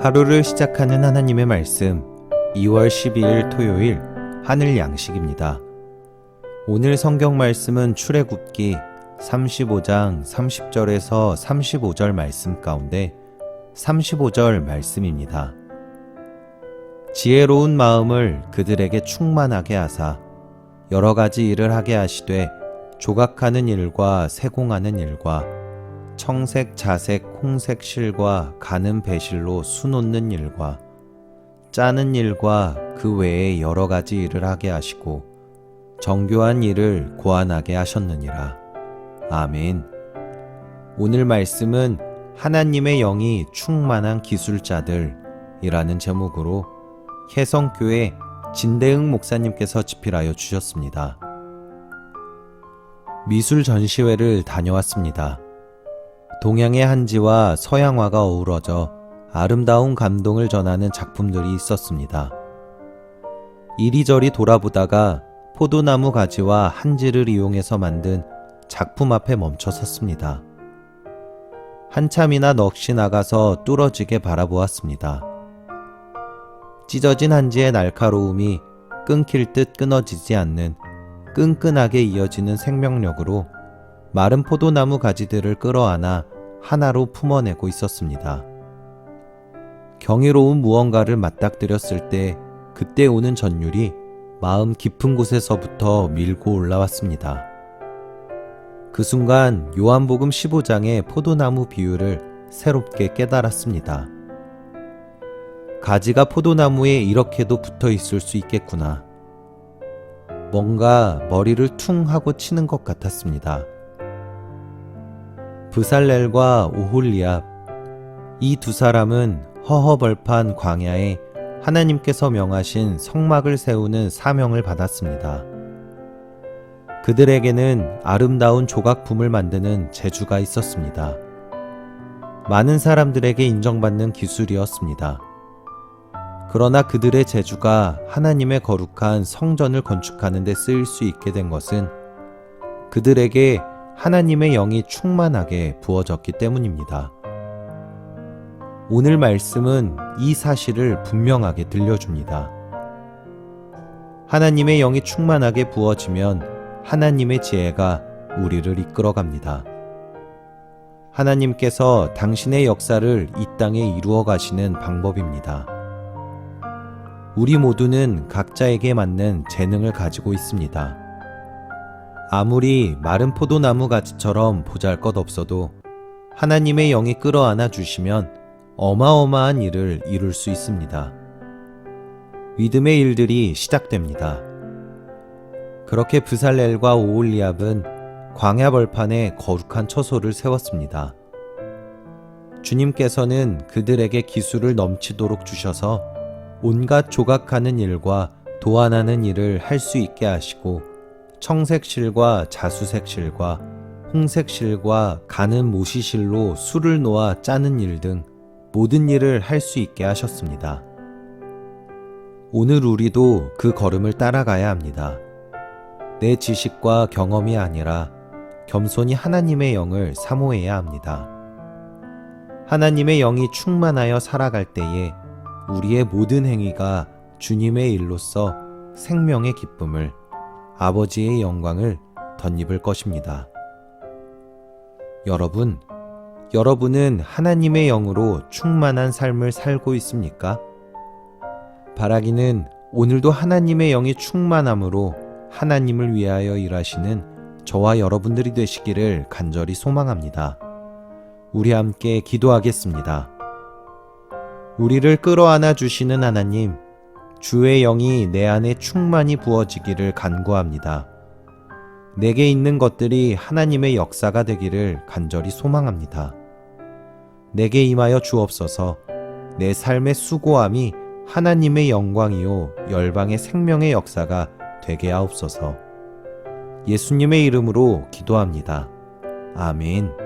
하루를 시작하는 하나님의 말씀 2월 12일 토요일 하늘 양식입니다. 오늘 성경 말씀은 출애굽기 35장 30절에서 35절 말씀 가운데 35절 말씀입니다. 지혜로운 마음을 그들에게 충만하게 하사 여러 가지 일을 하게 하시되 조각하는 일과 세공하는 일과 청색, 자색, 홍색 실과 가는 배실로 수놓는 일과 짜는 일과 그 외에 여러 가지 일을 하게 하시고 정교한 일을 고안하게 하셨느니라. 아멘. 오늘 말씀은 하나님의 영이 충만한 기술자들이라는 제목으로 혜성교회 진대흥 목사님께서 집필하여 주셨습니다. 미술 전시회를 다녀왔습니다. 동양의 한지와 서양화가 어우러져 아름다운 감동을 전하는 작품들이 있었습니다. 이리저리 돌아보다가 포도나무 가지와 한지를 이용해서 만든 작품 앞에 멈춰 섰습니다. 한참이나 넋이 나가서 뚫어지게 바라보았습니다. 찢어진 한지의 날카로움이 끊길 듯 끊어지지 않는 끈끈하게 이어지는 생명력으로 마른 포도나무 가지들을 끌어안아 하나로 품어내고 있었습니다. 경이로운 무언가를 맞닥뜨렸을 때 그때 오는 전율이 마음 깊은 곳에서부터 밀고 올라왔습니다. 그 순간 요한복음 15장의 포도나무 비유를 새롭게 깨달았습니다. 가지가 포도나무에 이렇게도 붙어 있을 수 있겠구나. 뭔가 머리를 퉁 하고 치는 것 같았습니다. 브살렐과 오홀리압, 이 두 사람은 허허벌판 광야에 하나님께서 명하신 성막을 세우는 사명을 받았습니다. 그들에게는 아름다운 조각품을 만드는 재주가 있었습니다. 많은 사람들에게 인정받는 기술이었습니다. 그러나 그들의 재주가 하나님의 거룩한 성전을 건축하는 데 쓰일 수 있게 된 것은 그들에게 하나님의 영이 충만하게 부어졌기 때문입니다. 오늘 말씀은 이 사실을 분명하게 들려줍니다. 하나님의 영이 충만하게 부어지면 하나님의 지혜가 우리를 이끌어갑니다. 하나님께서 당신의 역사를 이 땅에 이루어 가시는 방법입니다. 우리 모두는 각자에게 맞는 재능을 가지고 있습니다. 아무리 마른 포도나무 가지처럼 보잘것없어도 하나님의 영이 끌어안아 주시면 어마어마한 일을 이룰 수 있습니다. 믿음의 일들이 시작됩니다. 그렇게 브살렐과 오홀리압은 광야 벌판에 거룩한 처소를 세웠습니다. 주님께서는 그들에게 기술을 넘치도록 주셔서 온갖 조각하는 일과 도안하는 일을 할 수 있게 하시고 청색실과 자수색실과 홍색실과 가는 모시실로 술을 놓아 짜는 일 등 모든 일을 할 수 있게 하셨습니다. 오늘 우리도 그 걸음을 따라가야 합니다. 내 지식과 경험이 아니라 겸손히 하나님의 영을 사모해야 합니다. 하나님의 영이 충만하여 살아갈 때에 우리의 모든 행위가 주님의 일로서 생명의 기쁨을, 아버지의 영광을 덧입을 것입니다. 여러분은 하나님의 영으로 충만한 삶을 살고 있습니까? 바라기는 오늘도 하나님의 영이 충만함으로 하나님을 위하여 일하시는 저와 여러분들이 되시기를 간절히 소망합니다. 우리 함께 기도하겠습니다. 우리를 끌어안아 주시는 하나님, 주의 영이 내 안에 충만히 부어지기를 간구합니다. 내게 있는 것들이 하나님의 역사가 되기를 간절히 소망합니다. 내게 임하여 주옵소서. 내 삶의 수고함이 하나님의 영광이요 열방의 생명의 역사가 되게 하옵소서. 예수님의 이름으로 기도합니다. 아멘.